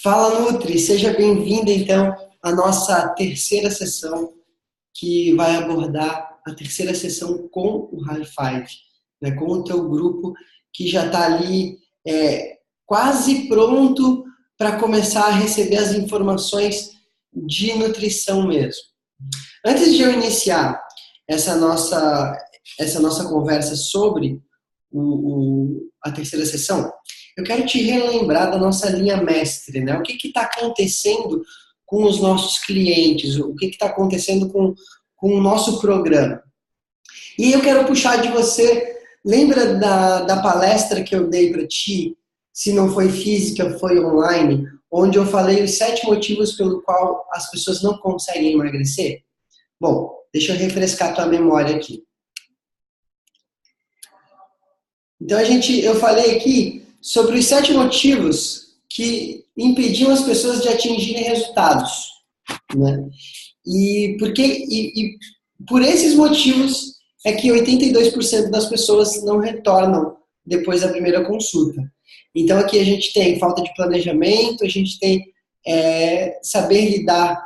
Fala, Nutri, seja bem-vinda então à nossa terceira sessão, que vai abordar a terceira sessão com o High Five, né, com o teu grupo que já está ali quase pronto para começar a receber as informações de nutrição mesmo. Antes de eu iniciar essa nossa conversa sobre a terceira sessão, eu quero te relembrar da nossa linha mestre, né? O que está acontecendo com os nossos clientes, o que está acontecendo com o nosso programa. E eu quero puxar de você, lembra da palestra que eu dei para ti, se não foi física, foi online, onde eu falei os 7 motivos pelo qual as pessoas não conseguem emagrecer? Bom, deixa eu refrescar a tua memória aqui. Então, eu falei aqui sobre os 7 motivos que impediam as pessoas de atingirem resultados, né? E por esses motivos é que 82% das pessoas não retornam depois da primeira consulta. Então, aqui a gente tem falta de planejamento, a gente tem saber lidar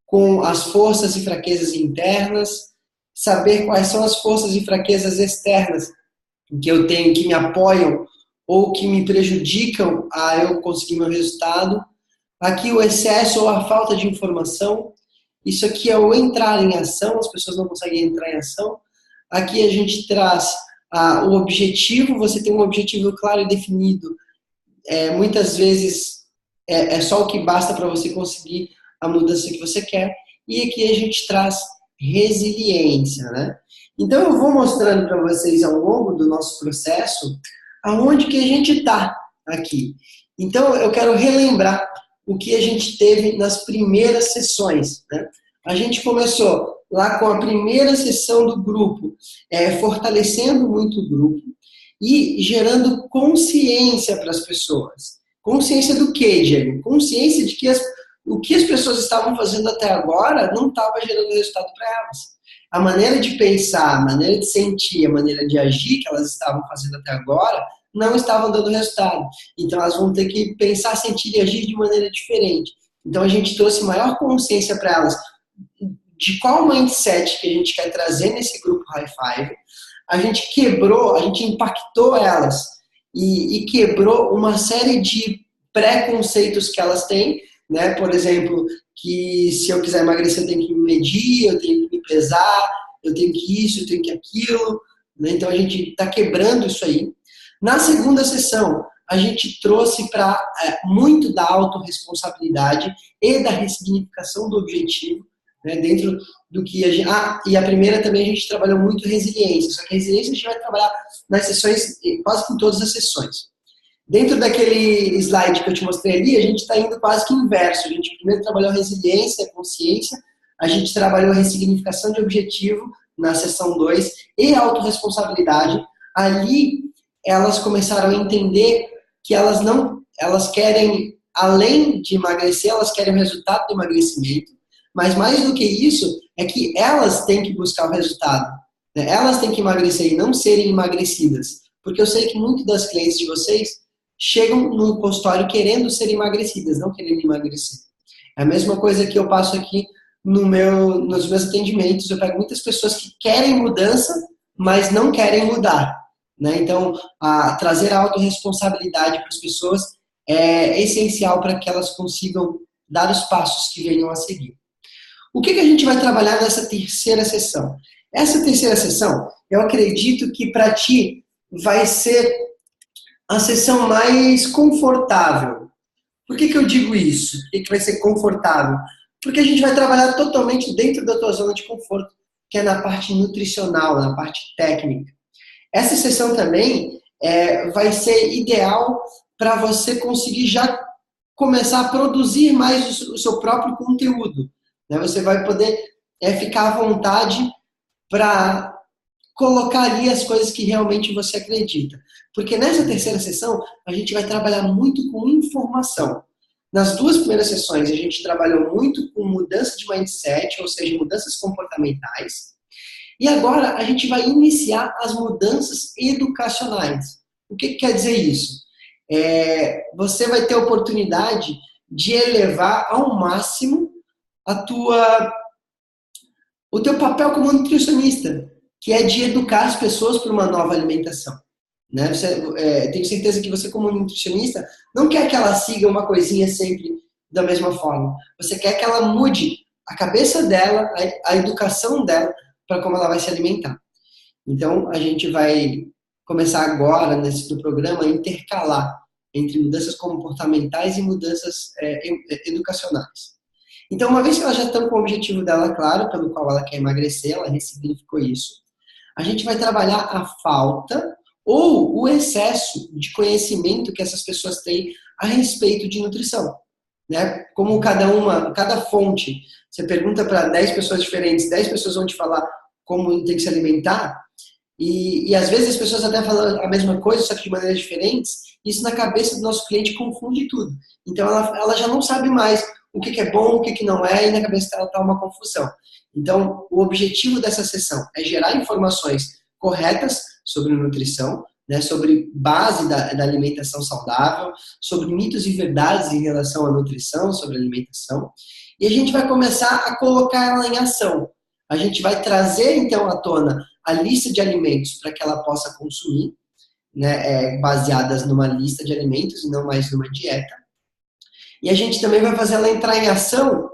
com as forças e fraquezas internas, saber quais são as forças e fraquezas externas que eu tenho, que me apoiam ou que me prejudicam a eu conseguir meu resultado. Aqui o excesso ou a falta de informação. Isso aqui é o entrar em ação, as pessoas não conseguem entrar em ação. Aqui a gente traz o objetivo, você tem um objetivo claro e definido. Muitas vezes é só o que basta para você conseguir a mudança que você quer. E aqui a gente traz resiliência, né? Então eu vou mostrando para vocês ao longo do nosso processo aonde que a gente está aqui. Então eu quero relembrar o que a gente teve nas primeiras sessões, né? A gente começou lá com a primeira sessão do grupo, fortalecendo muito o grupo e gerando consciência para as pessoas. Consciência do quê, Diego? Consciência de que o que as pessoas estavam fazendo até agora não estava gerando resultado para elas. A maneira de pensar, a maneira de sentir, a maneira de agir que elas estavam fazendo até agora não estavam dando resultado. Então elas vão ter que pensar, sentir e agir de maneira diferente. Então a gente trouxe maior consciência para elas de qual mindset que a gente quer trazer nesse grupo High Five. A gente quebrou, a gente impactou elas e quebrou uma série de preconceitos que elas têm, né? Por exemplo, que se eu quiser emagrecer eu tenho que me medir, eu tenho que me pesar, eu tenho que isso, eu tenho que aquilo, né? Então a gente está quebrando isso aí. Na segunda sessão, a gente trouxe para muito da autorresponsabilidade e da ressignificação do objetivo, né, dentro do que a gente... e a primeira também a gente trabalhou muito resiliência, só que a resiliência a gente vai trabalhar nas sessões, quase que em todas as sessões. Dentro daquele slide que eu te mostrei ali, a gente está indo quase que inverso. A gente primeiro trabalhou resiliência, consciência, a gente trabalhou ressignificação de objetivo na sessão 2 e autorresponsabilidade. Ali elas começaram a entender que elas querem, além de emagrecer, elas querem o resultado do emagrecimento. Mas mais do que isso, é que elas têm que buscar o resultado, né? Elas têm que emagrecer e não serem emagrecidas. Porque eu sei que muitas das clientes de vocês chegam no consultório querendo ser emagrecidas, não querendo emagrecer. É a mesma coisa que eu passo aqui nos meus atendimentos. Eu pego muitas pessoas que querem mudança, mas não querem mudar, né? Então, trazer a autorresponsabilidade para as pessoas é essencial para que elas consigam dar os passos que venham a seguir. O que a gente vai trabalhar nessa terceira sessão? Essa terceira sessão, eu acredito que para ti vai ser a sessão mais confortável. Por que eu digo isso? Por que vai ser confortável? Porque a gente vai trabalhar totalmente dentro da tua zona de conforto, que é na parte nutricional, na parte técnica. Essa sessão também vai ser ideal para você conseguir já começar a produzir mais o seu próprio conteúdo. Você vai poder ficar à vontade para colocar ali as coisas que realmente você acredita. Porque nessa terceira sessão, a gente vai trabalhar muito com informação. Nas 2 primeiras sessões, a gente trabalhou muito com mudança de mindset, ou seja, mudanças comportamentais. E agora, a gente vai iniciar as mudanças educacionais. O que quer dizer isso? você vai ter a oportunidade de elevar ao máximo o teu papel como nutricionista, que é de educar as pessoas para uma nova alimentação. Né? Tenho certeza que você, como nutricionista, não quer que ela siga uma coisinha sempre da mesma forma. Você quer que ela mude a cabeça dela, a educação dela, para como ela vai se alimentar. Então, a gente vai começar agora, do programa, a intercalar entre mudanças comportamentais e mudanças educacionais. Então, uma vez que ela já está com o objetivo dela claro, pelo qual ela quer emagrecer, ela ressignificou isso, a gente vai trabalhar a falta ou o excesso de conhecimento que essas pessoas têm a respeito de nutrição. Né? Como cada fonte, você pergunta para 10 pessoas diferentes, 10 pessoas vão te falar como tem que se alimentar, e às vezes as pessoas até falam a mesma coisa, só que de maneiras diferentes, isso na cabeça do nosso cliente confunde tudo. Então ela já não sabe mais o que é bom, o que não é, e na cabeça dela está uma confusão. Então, o objetivo dessa sessão é gerar informações corretas sobre nutrição, né, sobre base da alimentação saudável, sobre mitos e verdades em relação à nutrição, sobre alimentação, e a gente vai começar a colocar ela em ação. A gente vai trazer, então, à tona a lista de alimentos para que ela possa consumir, né, baseadas numa lista de alimentos e não mais numa dieta. E a gente também vai fazer ela entrar em ação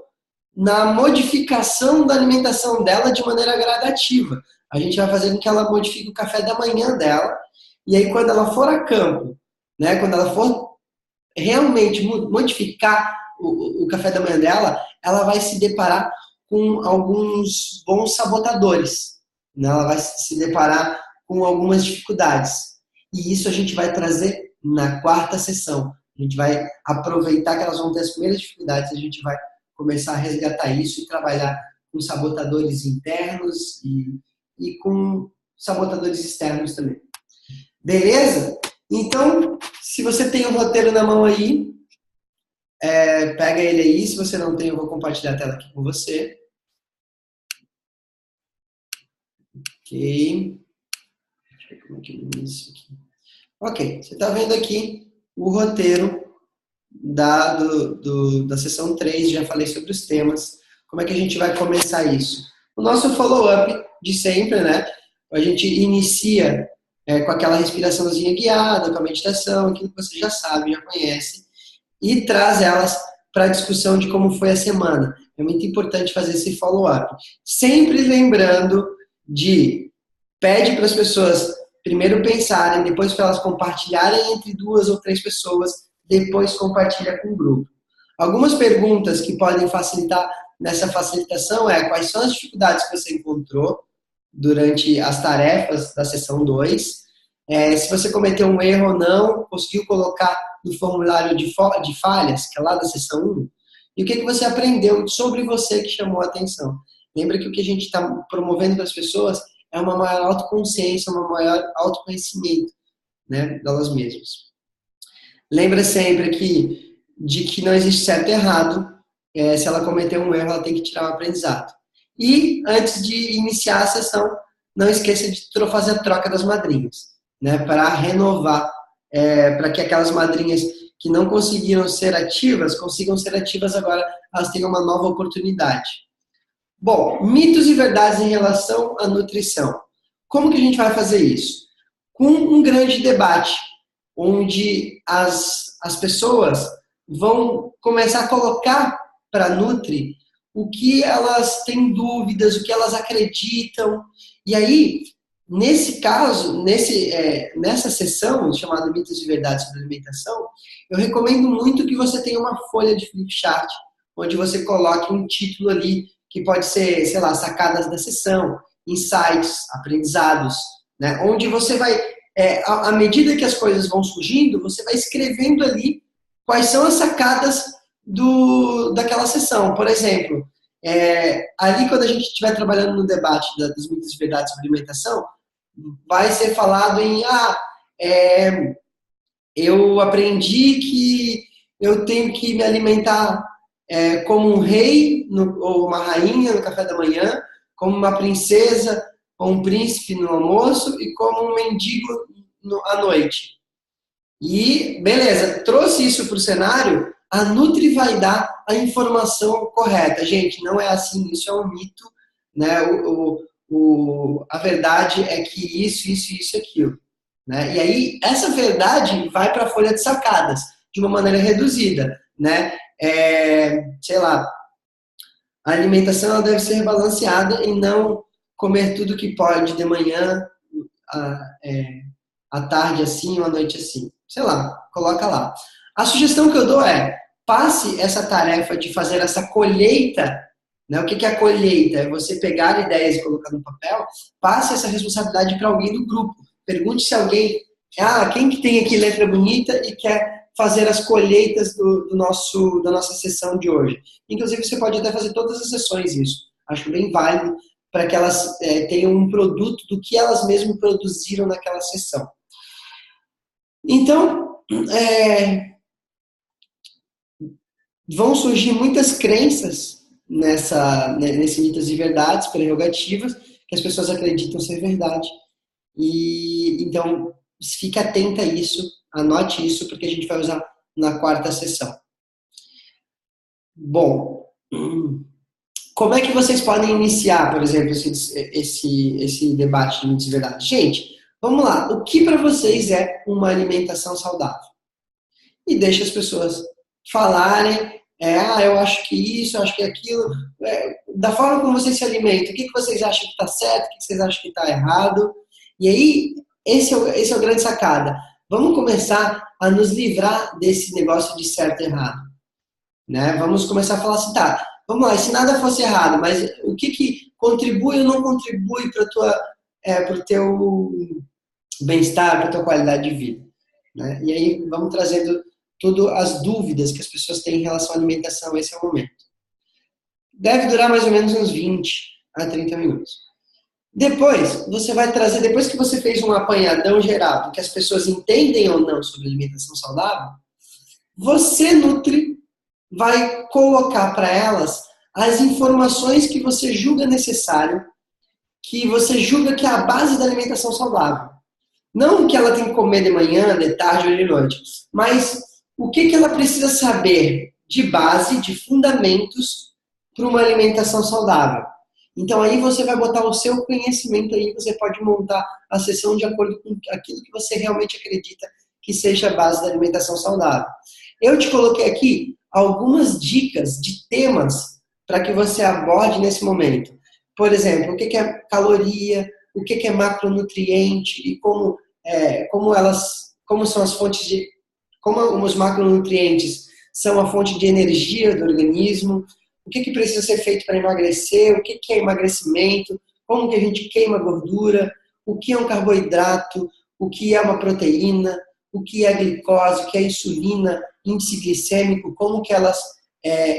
na modificação da alimentação dela de maneira gradativa. A gente vai fazer com que ela modifique o café da manhã dela, e aí quando ela for a campo, né, quando ela for realmente modificar o café da manhã dela, ela vai se deparar com alguns bons sabotadores, né? Ela vai se deparar com algumas dificuldades. E isso a gente vai trazer na quarta sessão. A gente vai aproveitar que elas vão ter as primeiras dificuldades, a gente vai começar a resgatar isso e trabalhar com sabotadores internos e com sabotadores externos também. Beleza? Então, se você tem o roteiro na mão aí, pega ele aí. Se você não tem, eu vou compartilhar a tela aqui com você. Ok. Deixa eu ver como é que eu inicio aqui. Ok, você está vendo aqui o roteiro da sessão 3, já falei sobre os temas. Como é que a gente vai começar isso? O nosso follow-up de sempre, né? A gente inicia com aquela respiraçãozinha guiada, com a meditação, aquilo que você já sabe, já conhece, e traz elas para a discussão de como foi a semana. É muito importante fazer esse follow-up. Sempre lembrando pede para as pessoas primeiro pensarem, depois para elas compartilharem entre 2 ou 3 pessoas, depois compartilha com o grupo. Algumas perguntas que podem facilitar nessa facilitação quais são as dificuldades que você encontrou durante as tarefas da sessão 2, se você cometeu um erro ou não, conseguiu colocar no formulário de falhas, que é lá da sessão 1, e o que você aprendeu sobre você que chamou a atenção. Lembra que o que a gente está promovendo para as pessoas é uma maior autoconsciência, um maior autoconhecimento, né, delas mesmas. Lembra sempre de que não existe certo e errado. Se ela cometer um erro, ela tem que tirar um aprendizado. E, antes de iniciar a sessão, não esqueça de fazer a troca das madrinhas, né, para renovar, para que aquelas madrinhas que não conseguiram ser ativas, consigam ser ativas agora, elas tenham uma nova oportunidade. Bom, mitos e verdades em relação à nutrição. Como que a gente vai fazer isso? Com um grande debate, onde as pessoas vão começar a colocar para a Nutri o que elas têm dúvidas, o que elas acreditam. E aí, nesse caso, nessa sessão chamada Mitos e Verdades sobre Alimentação, eu recomendo muito que você tenha uma folha de flipchart, onde você coloque um título ali, que pode ser, sei lá, sacadas da sessão, insights, aprendizados, né? Onde você vai, à medida que as coisas vão surgindo, você vai escrevendo ali quais são as sacadas daquela sessão. Por exemplo, ali quando a gente estiver trabalhando no debate das mitos e verdades sobre alimentação, vai ser falado eu aprendi que eu tenho que me alimentar como um rei ou uma rainha no café da manhã, como uma princesa ou um príncipe no almoço e como um mendigo à noite. E, beleza, trouxe isso para o cenário, a Nutri vai dar a informação correta. Gente, não é assim, isso é um mito, né? A verdade é que isso, aquilo. Né? E aí, essa verdade vai para a folha de sacadas, de uma maneira reduzida. Né? Sei lá, a alimentação ela deve ser balanceada e não comer tudo que pode de manhã, à tarde assim ou à noite assim. Sei lá, coloca lá. A sugestão que eu dou é, passe essa tarefa de fazer essa colheita, né? O que é a colheita? É você pegar ideias e colocar no papel, passe essa responsabilidade para alguém do grupo. Pergunte se alguém, quem que tem aqui letra bonita e quer fazer as colheitas da nossa sessão de hoje. Inclusive, você pode até fazer todas as sessões isso. Acho bem válido para que elas tenham um produto do que elas mesmas produziram naquela sessão. Então, vão surgir muitas crenças nesse mitos e verdades, prerrogativas, que as pessoas acreditam ser verdade. E então, fique atenta a isso, anote isso, porque a gente vai usar na quarta sessão. Bom, como é que vocês podem iniciar, por exemplo, esse debate de mitos e verdades? Gente, vamos lá. O que para vocês é uma alimentação saudável? E deixa as pessoas falarem, eu acho que isso, eu acho que aquilo. Da forma como vocês se alimentam, o que vocês acham que está certo, o que vocês acham que está errado? E aí, esse é o grande sacada. Vamos começar a nos livrar desse negócio de certo e errado. Né? Vamos começar a falar assim, tá, vamos lá, e se nada fosse errado, mas o que contribui ou não contribui para o teu bem-estar, para a tua qualidade de vida? Né? E aí vamos trazendo todas as dúvidas que as pessoas têm em relação à alimentação, esse é o momento. Deve durar mais ou menos uns 20 a 30 minutos. Depois, você vai trazer, depois que você fez um apanhadão geral do que as pessoas entendem ou não sobre alimentação saudável, você, Nutri, vai colocar para elas as informações que você julga necessário, que você julga que é a base da alimentação saudável. Não o que ela tem que comer de manhã, de tarde ou de noite, mas o que ela precisa saber de base, de fundamentos para uma alimentação saudável. Então aí você vai botar o seu conhecimento aí, você pode montar a sessão de acordo com aquilo que você realmente acredita que seja a base da alimentação saudável. Eu te coloquei aqui algumas dicas de temas para que você aborde nesse momento. Por exemplo, o que é caloria, o que é macronutriente e como são as fontes como os macronutrientes são a fonte de energia do organismo, o que precisa ser feito para emagrecer, o que é emagrecimento, como que a gente queima gordura, o que é um carboidrato, o que é uma proteína, o que é a glicose, o que é a insulina, índice glicêmico, como que elas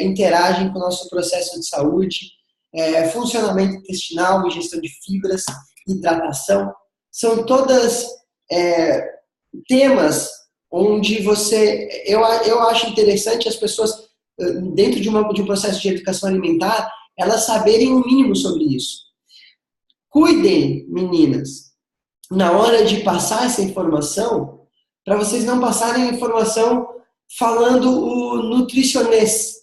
interagem com o nosso processo de saúde, funcionamento intestinal, ingestão de fibras, hidratação. São todas temas onde eu acho interessante as pessoas, dentro de um processo de educação alimentar, elas saberem o mínimo sobre isso. Cuidem, meninas, na hora de passar essa informação, para vocês não passarem a informação falando o nutricionês.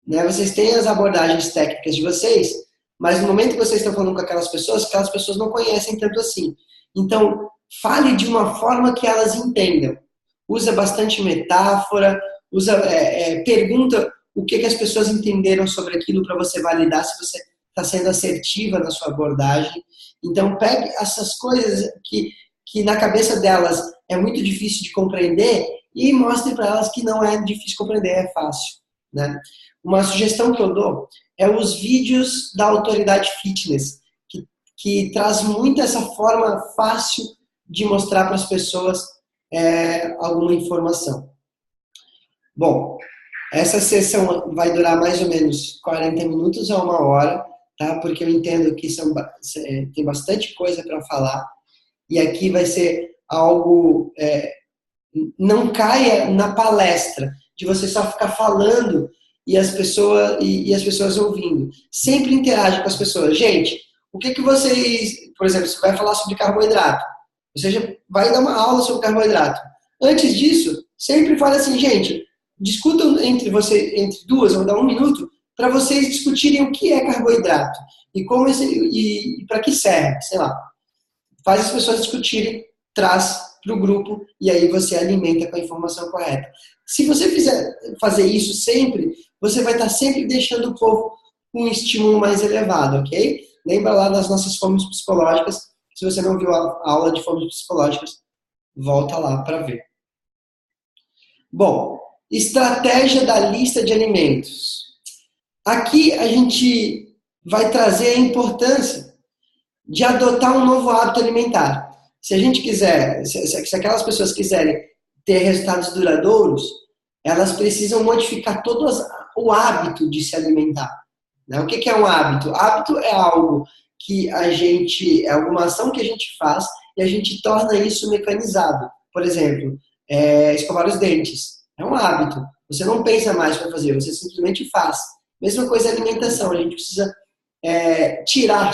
Né? Vocês têm as abordagens técnicas de vocês, mas no momento que vocês estão falando com aquelas pessoas não conhecem tanto assim. Então, fale de uma forma que elas entendam. Usa bastante metáfora, pergunta o que as pessoas entenderam sobre aquilo para você validar se você está sendo assertiva na sua abordagem. Então, pegue essas coisas que na cabeça delas é muito difícil de compreender e mostre para elas que não é difícil compreender, é fácil. Né? Uma sugestão que eu dou é os vídeos da Autoridade Fitness, que traz muito essa forma fácil de mostrar para as pessoas alguma informação. Bom, essa sessão vai durar mais ou menos 40 minutos a 1 hora, tá? Porque eu entendo que tem bastante coisa para falar e aqui vai ser algo... não caia na palestra de você só ficar falando e as pessoas ouvindo. Sempre interage com as pessoas. Gente, o que vocês... Por exemplo, você vai falar sobre carboidrato. Você já vai dar uma aula sobre carboidrato. Antes disso, sempre fala assim, gente, discutam entre duas, vou dar um minuto, para vocês discutirem o que é carboidrato e como e para que serve, sei lá. Faz as pessoas discutirem, traz para o grupo e aí você alimenta com a informação correta. Se você fazer isso sempre, você vai estar sempre deixando o povo com um estímulo mais elevado, ok? Lembra lá das nossas formas psicológicas. Se você não viu a aula de formas psicológicas, volta lá para ver. Bom, estratégia da lista de alimentos. Aqui a gente vai trazer a importância de adotar um novo hábito alimentar. Se a gente quiser, se aquelas pessoas quiserem ter resultados duradouros, elas precisam modificar todo o hábito de se alimentar. Né? O que é um hábito? Hábito é algo que é alguma ação que a gente faz e a gente torna isso mecanizado. Por exemplo, escovar os dentes. É um hábito. Você não pensa mais para fazer, você simplesmente faz. Mesma coisa a alimentação. A gente precisa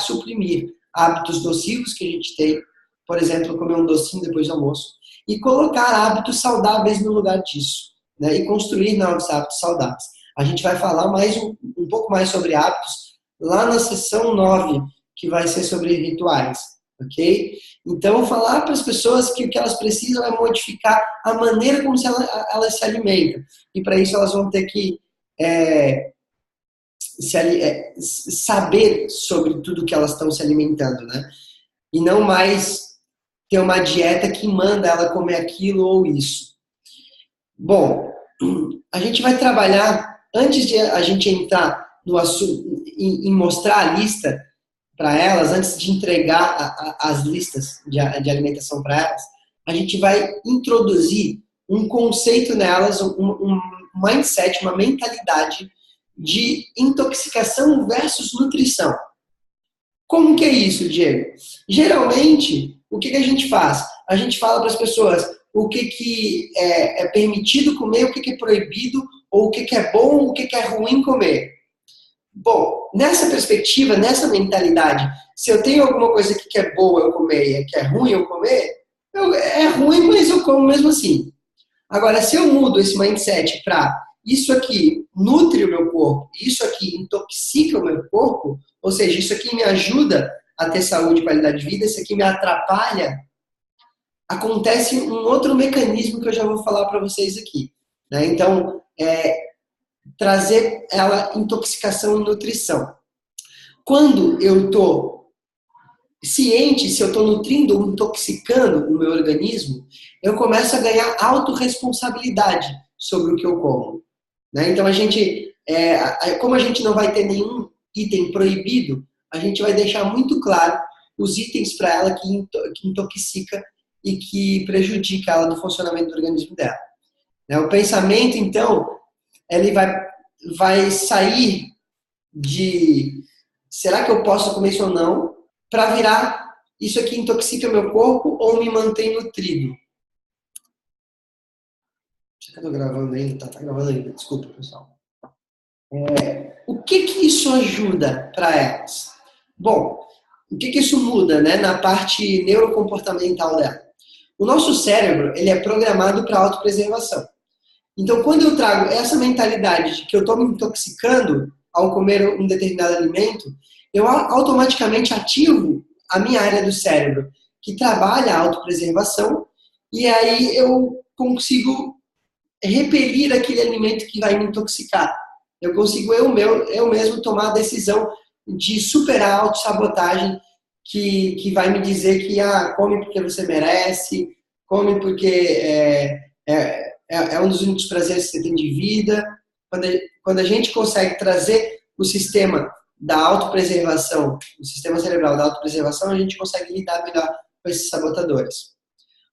suprimir hábitos nocivos que a gente tem. Por exemplo, comer um docinho depois do almoço. E colocar hábitos saudáveis no lugar disso. Né? E construir novos hábitos saudáveis. A gente vai falar um pouco mais sobre hábitos lá na sessão 9, que vai ser sobre rituais. Ok? Então, falar para as pessoas que o que elas precisam é modificar a maneira como elas se alimentam. E para isso elas vão ter que saber sobre tudo que elas estão se alimentando, né? E não mais ter uma dieta que manda ela comer aquilo ou isso. Bom, a gente vai trabalhar, antes de a gente entrar no assunto, em mostrar a lista para elas, antes de entregar as listas de alimentação para elas, a gente vai introduzir um conceito nelas, um mindset, uma mentalidade de intoxicação versus nutrição. Como que é isso, Diego? Geralmente, o que a gente faz? A gente fala para as pessoas o que é permitido comer, o que é proibido, ou o que é bom, o que é ruim comer. Bom, nessa perspectiva, nessa mentalidade, se eu tenho alguma coisa que é boa eu comer e que é ruim eu comer, é ruim, mas eu como mesmo assim. Agora, se eu mudo esse mindset para isso aqui nutre o meu corpo, isso aqui intoxica o meu corpo, ou seja, isso aqui me ajuda a ter saúde e qualidade de vida, isso aqui me atrapalha, acontece um outro mecanismo que eu já vou falar para vocês aqui. Né? Então, trazer ela intoxicação e nutrição. Quando eu estou ciente se eu estou nutrindo ou intoxicando o meu organismo, eu começo a ganhar autorresponsabilidade sobre o que eu como. Né? Então, como a gente não vai ter nenhum item proibido, a gente vai deixar muito claro os itens para ela que intoxica e que prejudica ela no funcionamento do organismo dela. Né? O pensamento, então, ele vai sair de será que eu posso comer isso ou não, para virar isso aqui intoxica meu corpo ou me mantém nutrido. Será que eu estou gravando ainda? Tá gravando ainda, desculpa, pessoal. O que isso ajuda para elas? Bom, o que isso muda, né, na parte neurocomportamental dela? O nosso cérebro, ele é programado para autopreservação. Então, quando eu trago essa mentalidade de que eu estou me intoxicando ao comer um determinado alimento, eu automaticamente ativo a minha área do cérebro, que trabalha a autopreservação, e aí eu consigo repelir aquele alimento que vai me intoxicar. Eu consigo eu mesmo tomar a decisão de superar a autossabotagem que vai me dizer que come porque você merece, come porque é um dos únicos prazeres que você tem de vida. Quando a gente consegue trazer o sistema da autopreservação, o sistema cerebral da autopreservação, a gente consegue lidar melhor com esses sabotadores.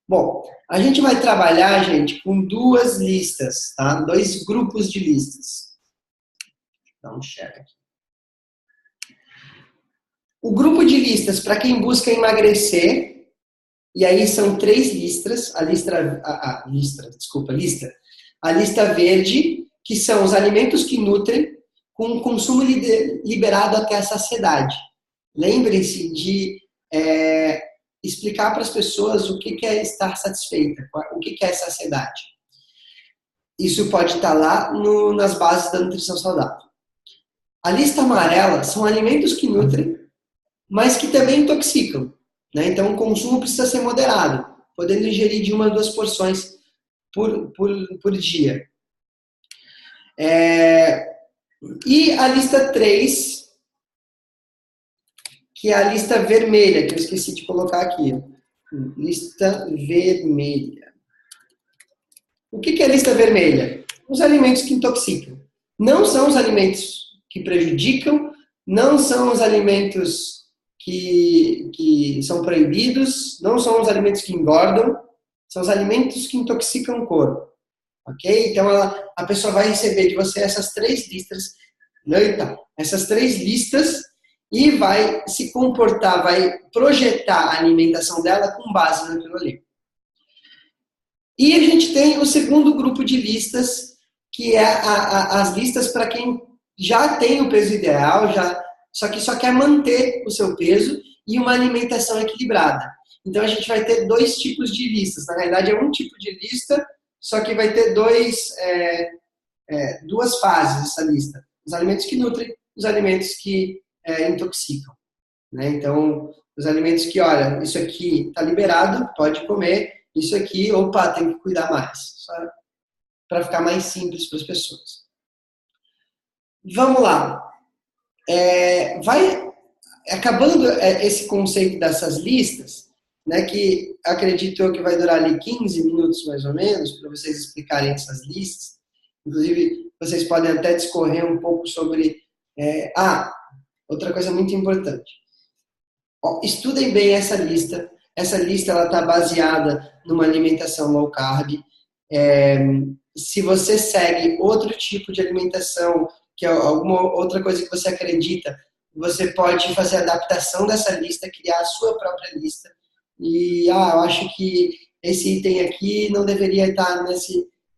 Bom, a gente vai trabalhar, gente, com duas listas, tá? 2 grupos de listas. Dá um share aqui. O grupo de listas para quem busca emagrecer, e aí são 3 listas, a lista verde, que são os alimentos que nutrem, com consumo liberado até a saciedade. Lembrem-se de explicar para as pessoas o que é estar satisfeita, o que é saciedade. Isso pode estar lá nas bases da nutrição saudável. A lista amarela são alimentos que nutrem, mas que também intoxicam, né? Então o consumo precisa ser moderado, podendo ingerir de 1 a 2 porções por dia. E a lista 3, que é a lista vermelha, que eu esqueci de colocar aqui. Lista vermelha. O que é a lista vermelha? Os alimentos que intoxicam. Não são os alimentos que prejudicam, não são os alimentos que são proibidos, não são os alimentos que engordam, são os alimentos que intoxicam o corpo. Ok? Então a pessoa vai receber de você essas 3 listas, e vai se comportar, vai projetar a alimentação dela com base naquilo ali. E a gente tem o segundo grupo de listas, que é as listas para quem já tem o peso ideal, só que só quer manter o seu peso e uma alimentação equilibrada. Então a gente vai ter 2 tipos de listas. Na realidade é um tipo de lista, só que vai ter 2 fases essa lista. Os alimentos que nutrem, os alimentos que intoxicam. Né? Então, os alimentos que, olha, isso aqui está liberado, pode comer, isso aqui, opa, tem que cuidar mais. Só para ficar mais simples para as pessoas. Vamos lá. Vai acabando esse conceito dessas listas, né, que acredito eu que vai durar ali 15 minutos mais ou menos, para vocês explicarem essas listas. Inclusive, vocês podem até discorrer um pouco sobre... outra coisa muito importante. Estudem bem essa lista. Essa lista está baseada numa alimentação low carb. Se você segue outro tipo de alimentação, que é alguma outra coisa que você acredita, você pode fazer a adaptação dessa lista, criar a sua própria lista. E, eu acho que esse item aqui não deveria estar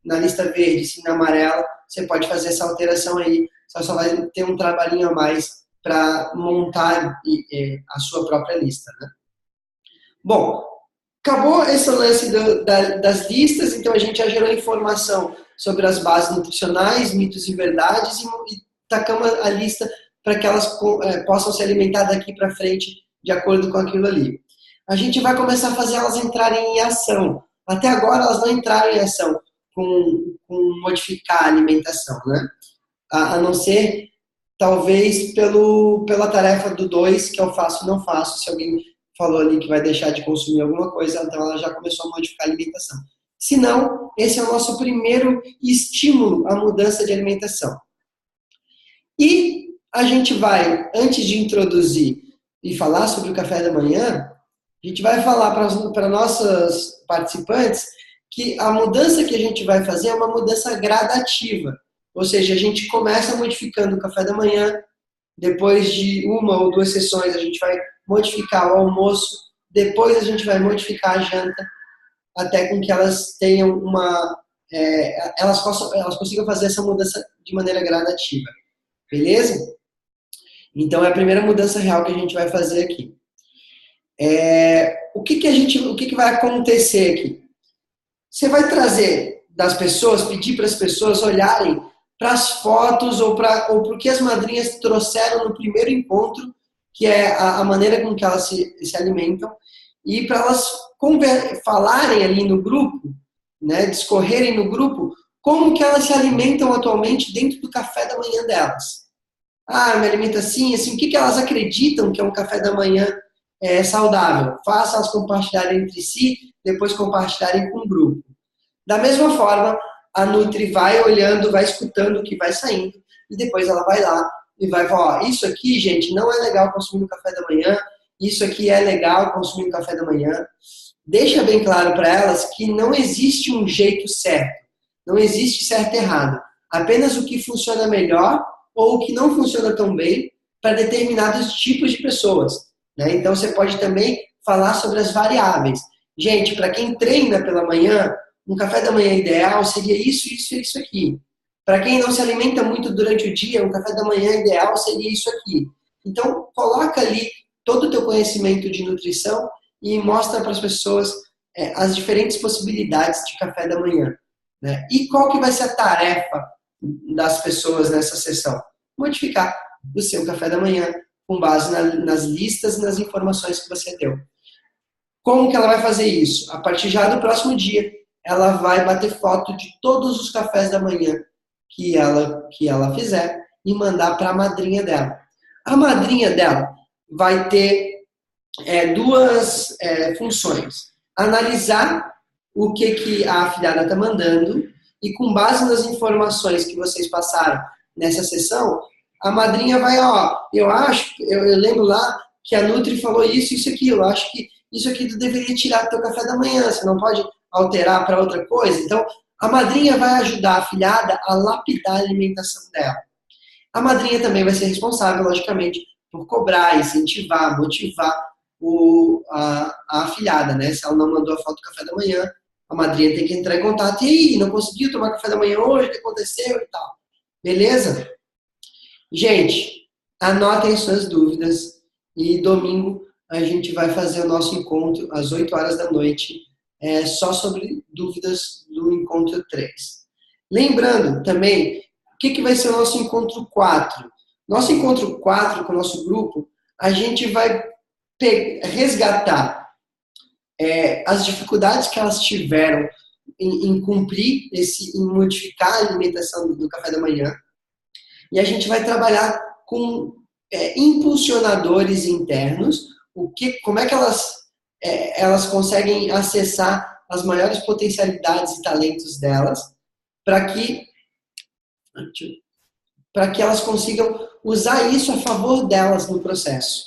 na lista verde, sim na amarela. Você pode fazer essa alteração aí, só vai ter um trabalhinho a mais para montar a sua própria lista, né? Bom, acabou esse lance das listas, então a gente já gerou informação sobre as bases nutricionais, mitos e verdades, e tacamos a lista para que elas possam se alimentar daqui para frente de acordo com aquilo ali. A gente vai começar a fazer elas entrarem em ação. Até agora elas não entraram em ação com modificar a alimentação, né? A não ser, talvez, pela tarefa do 2, que eu faço e não faço. Se alguém falou ali que vai deixar de consumir alguma coisa, então ela já começou a modificar a alimentação. Se não, esse é o nosso primeiro estímulo à mudança de alimentação. E a gente vai, antes de introduzir e falar sobre o café da manhã, a gente vai falar para nossos participantes que a mudança que a gente vai fazer é uma mudança gradativa. Ou seja, a gente começa modificando o café da manhã, depois de 1 ou 2 sessões a gente vai modificar o almoço, depois a gente vai modificar a janta, até com que elas tenham elas consigam fazer essa mudança de maneira gradativa. Beleza? Então é a primeira mudança real que a gente vai fazer aqui. O que vai acontecer aqui? Você vai trazer das pessoas, pedir para as pessoas olharem para as fotos ou para o que as madrinhas trouxeram no primeiro encontro, que é a maneira com que elas se alimentam, e para elas falarem ali no grupo, né, discorrerem no grupo, como que elas se alimentam atualmente dentro do café da manhã delas. Eu me alimento assim, o que elas acreditam que é um café da manhã saudável. Faça elas compartilharem entre si, depois compartilharem com o grupo. Da mesma forma, a Nutri vai olhando, vai escutando o que vai saindo, e depois ela vai lá e vai falar, isso aqui, gente, não é legal consumir no café da manhã, isso aqui é legal consumir no café da manhã. Deixa bem claro para elas que não existe um jeito certo, não existe certo e errado, apenas o que funciona melhor ou o que não funciona tão bem para determinados tipos de pessoas. Né? Então você pode também falar sobre as variáveis. Gente, para quem treina pela manhã, um café da manhã ideal seria isso, isso e isso aqui. Para quem não se alimenta muito durante o dia, um café da manhã ideal seria isso aqui. Então, coloca ali todo o teu conhecimento de nutrição e mostra para as pessoas as diferentes possibilidades de café da manhã. Né? E qual que vai ser a tarefa das pessoas nessa sessão? Modificar o seu café da manhã com base nas listas e nas informações que você deu. Como que ela vai fazer isso? A partir já do próximo dia, ela vai bater foto de todos os cafés da manhã que ela fizer e mandar para a madrinha dela. A madrinha dela vai ter duas funções. Analisar o que a afilhada está mandando e com base nas informações que vocês passaram nessa sessão, a madrinha vai, eu lembro lá que a Nutri falou isso e aquilo, eu acho que isso aqui tu deveria tirar do teu café da manhã, você não pode alterar para outra coisa. Então, a madrinha vai ajudar a afilhada a lapidar a alimentação dela. A madrinha também vai ser responsável, logicamente, por cobrar, incentivar, motivar a afilhada, né? Se ela não mandou a foto do café da manhã, a madrinha tem que entrar em contato. E aí, não conseguiu tomar café da manhã hoje? O que aconteceu e tal? Beleza? Gente, anotem suas dúvidas e domingo a gente vai fazer o nosso encontro às 8 horas da noite, só sobre dúvidas do encontro 3. Lembrando também, o que vai ser o nosso encontro 4? Nosso encontro 4 com o nosso grupo, a gente vai resgatar as dificuldades que elas tiveram em cumprir, em modificar a alimentação do café da manhã. E a gente vai trabalhar com impulsionadores internos, como é que elas conseguem acessar as maiores potencialidades e talentos delas, para que elas consigam usar isso a favor delas no processo.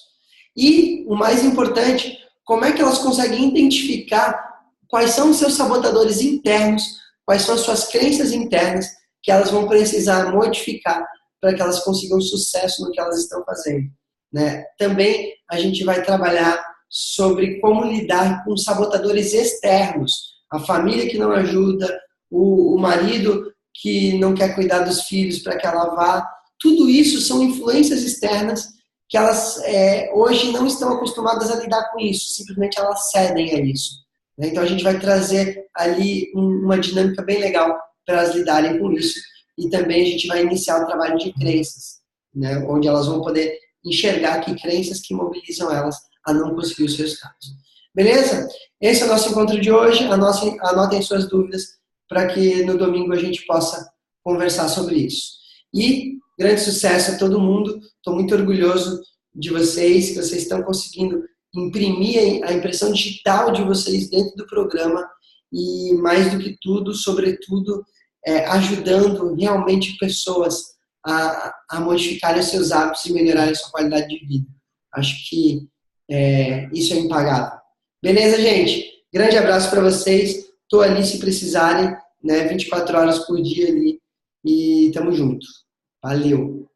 E, o mais importante, como é que elas conseguem identificar quais são os seus sabotadores internos, quais são as suas crenças internas que elas vão precisar modificar para que elas consigam sucesso no que elas estão fazendo. Né? Também a gente vai trabalhar sobre como lidar com sabotadores externos, a família que não ajuda, o marido que não quer cuidar dos filhos para que ela vá. Tudo isso são influências externas que elas hoje não estão acostumadas a lidar com isso, simplesmente elas cedem a isso. Né? Então a gente vai trazer ali uma dinâmica bem legal para elas lidarem com isso. E também a gente vai iniciar o trabalho de crenças, né? Onde elas vão poder enxergar que crenças que mobilizam elas a não conseguir os resultados. Beleza? Esse é o nosso encontro de hoje. Anotem suas dúvidas para que no domingo a gente possa conversar sobre isso. E grande sucesso a todo mundo. Estou muito orgulhoso de vocês, que vocês estão conseguindo imprimir a impressão digital de vocês dentro do programa e, mais do que tudo, sobretudo, ajudando realmente pessoas a modificarem os seus hábitos e melhorarem a sua qualidade de vida. Acho que isso é impagável. Beleza, gente? Grande abraço para vocês. Estou ali se precisarem, né? 24 horas por dia ali. E tamo junto. Valeu!